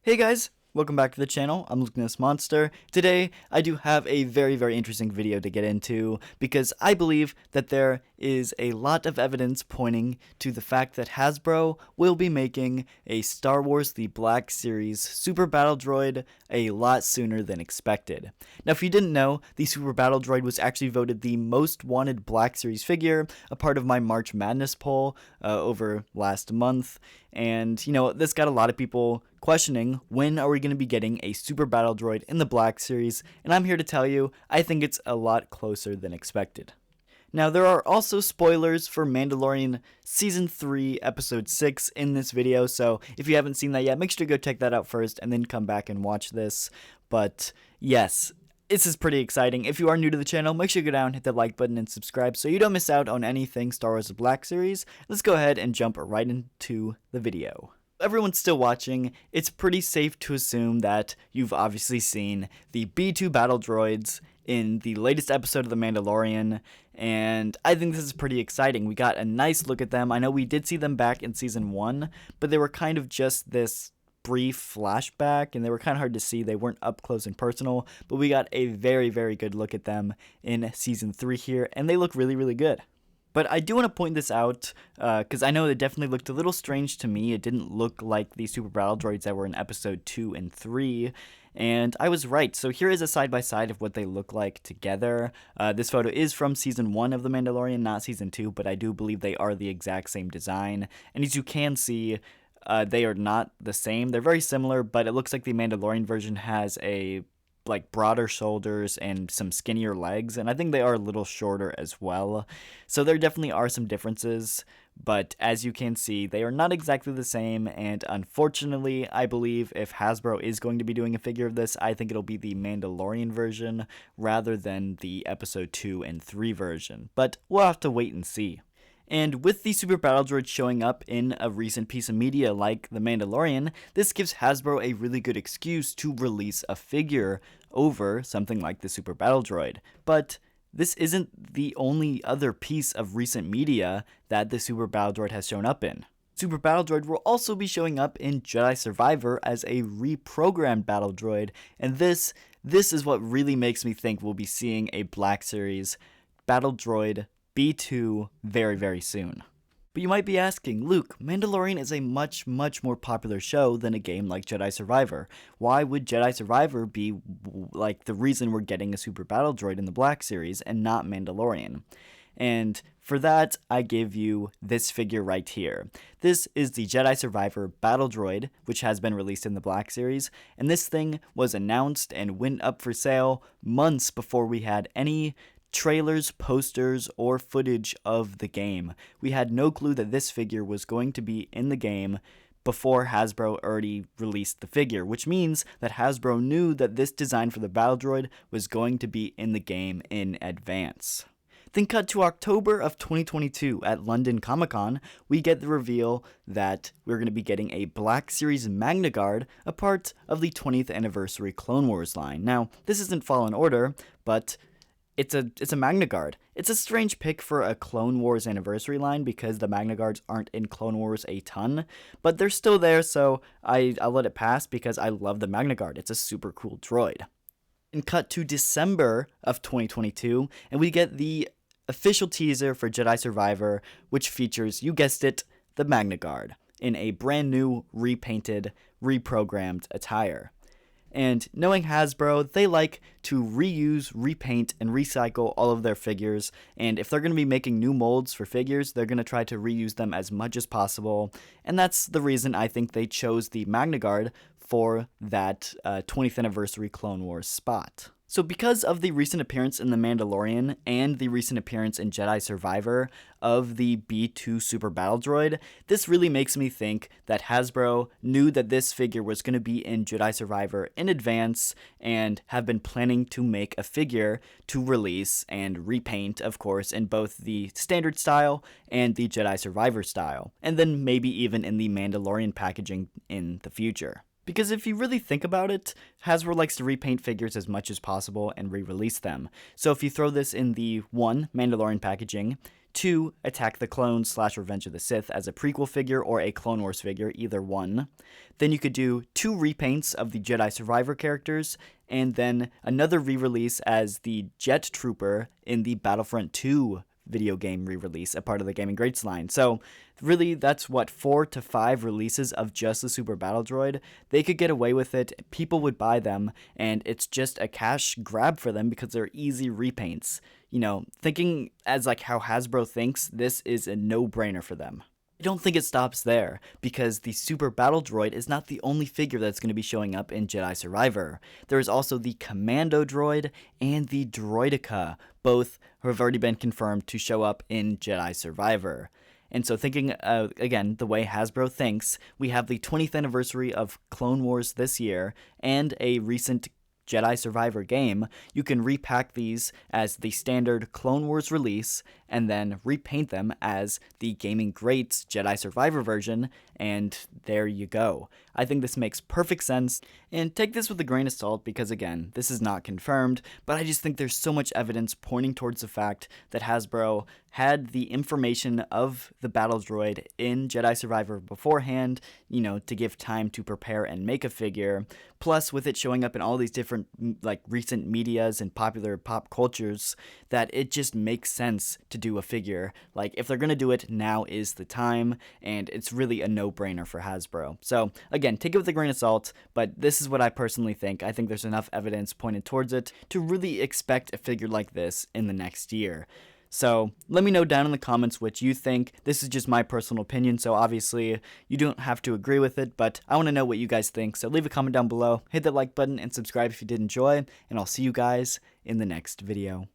Hey guys, welcome back to the channel. I'm looking at this monster. Today, I do have a very interesting video to get into because I believe that there is a lot of evidence pointing to the fact that Hasbro will be making a Star Wars The Black Series Super Battle Droid a lot sooner than expected. Now, if you didn't know, the Super Battle Droid was actually voted the most wanted Black Series figure, a part of my March Madness poll over last month. And, this got a lot of people questioning, when are we going to be getting a Super Battle Droid in the Black Series? And I'm here to tell you, I think it's a lot closer than expected. Now, there are also spoilers for Mandalorian Season 3, Episode 6 in this video, so if you haven't seen that yet, make sure to go check that out first and then come back and watch this. But, yes, this is pretty exciting. If you are new to the channel, make sure you go down, hit the like button, and subscribe so you don't miss out on anything Star Wars The Black Series. Let's go ahead and jump right into the video. Everyone's still watching, it's pretty safe to assume that you've obviously seen the B2 battle droids in the latest episode of The Mandalorian, and I think this is pretty exciting. We got a nice look at them. I know we did see them back in Season 1, but they were kind of just this brief flashback, and they were kind of hard to see. They weren't up close and personal, but we got a very good look at them in Season 3 here, and they look really good. But I do want to point this out, because I know it definitely looked a little strange to me. It didn't look like the Super Battle Droids that were in Episode 2 and 3, and I was right. So here is a side-by-side of what they look like together. This photo is from Season 1 of The Mandalorian, not Season 2, but I do believe they are the exact same design. And as you can see, they are not the same. They're very similar, but it looks like the Mandalorian version has a broader shoulders and some skinnier legs, and I think they are a little shorter as well. So there definitely are some differences, but as you can see, they are not exactly the same, and unfortunately, I believe if Hasbro is going to be doing a figure of this, I think it'll be the Mandalorian version rather than the Episode 2 and 3 version, but we'll have to wait and see. And with the Super Battle Droid showing up in a recent piece of media like The Mandalorian, this gives Hasbro a really good excuse to release a figure over something like the Super Battle Droid. But this isn't the only other piece of recent media that the Super Battle Droid has shown up in. Super Battle Droid will also be showing up in Jedi Survivor as a reprogrammed battle droid, and this is what really makes me think we'll be seeing a Black Series battle droid B2 very soon. But you might be asking, Luke, Mandalorian is a much more popular show than a game like Jedi Survivor. Why would Jedi Survivor be like the reason we're getting a Super Battle Droid in the Black Series and not Mandalorian? And for that, I give you this figure right here. This is the Jedi Survivor Battle Droid, which has been released in the Black Series, and this thing was announced and went up for sale months before we had any trailers, posters, or footage of the game. We had no clue that this figure was going to be in the game before Hasbro already released the figure, which means that Hasbro knew that this design for the Battle Droid was going to be in the game in advance. Then cut to October of 2022 at London Comic-Con, we get the reveal that we're going to be getting a Black Series Magna Guard, a part of the 20th anniversary Clone Wars line. Now, this isn't Fallen Order, but it's a Magna Guard. It's a strange pick for a Clone Wars anniversary line because the Magna Guards aren't in Clone Wars a ton, but they're still there, so I'll let it pass because I love the Magna Guard. It's a super cool droid. And cut to December of 2022, and we get the official teaser for Jedi Survivor, which features, you guessed it, the Magna Guard in a brand new, repainted, reprogrammed attire. And knowing Hasbro, they like to reuse, repaint, and recycle all of their figures, and if they're going to be making new molds for figures, they're going to try to reuse them as much as possible, and that's the reason I think they chose the Magna Guard for that 20th anniversary Clone Wars spot. So because of the recent appearance in The Mandalorian and the recent appearance in Jedi Survivor of the B2 Super Battle Droid, this really makes me think that Hasbro knew that this figure was going to be in Jedi Survivor in advance and have been planning to make a figure to release and repaint, of course, in both the standard style and the Jedi Survivor style, and then maybe even in the Mandalorian packaging in the future. Because if you really think about it, Hasbro likes to repaint figures as much as possible and re-release them. So if you throw this in the 1. Mandalorian packaging, 2 Attack the Clones / Revenge of the Sith as a prequel figure or a Clone Wars figure, either one. Then you could do 2 repaints of the Jedi Survivor characters, and then another re-release as the Jet Trooper in the Battlefront 2 video game re-release, a part of the Gaming Greats line. So really, that's what, 4 to 5 releases of just the Super Battle Droid. They could get away with it, people would buy them, and it's just a cash grab for them because they're easy repaints. You know, thinking as like how Hasbro thinks, this is a no-brainer for them. I don't think it stops there, because the Super Battle Droid is not the only figure that's going to be showing up in Jedi Survivor. There is also the Commando Droid and the Droideka, both who have already been confirmed to show up in Jedi Survivor. And so thinking, again, the way Hasbro thinks, we have the 20th anniversary of Clone Wars this year, and a recent Jedi Survivor game. You can repack these as the standard Clone Wars release, and then repaint them as the Gaming Greats Jedi Survivor version, and there you go. I think this makes perfect sense, and take this with a grain of salt because, again, this is not confirmed, but I just think there's so much evidence pointing towards the fact that Hasbro had the information of the Battle Droid in Jedi Survivor beforehand, you know, to give time to prepare and make a figure. Plus, with it showing up in all these different, like, recent medias and popular pop cultures, that it just makes sense to do a figure. Like, if they're gonna do it, now is the time, and it's really a no-brainer for Hasbro. So, again, take it with a grain of salt, but this is what I personally think. I think there's enough evidence pointed towards it to really expect a figure like this in the next year. So let me know down in the comments what you think. This is just my personal opinion, so obviously you don't have to agree with it, but I want to know what you guys think. So leave a comment down below, hit that like button, and subscribe if you did enjoy, and I'll see you guys in the next video.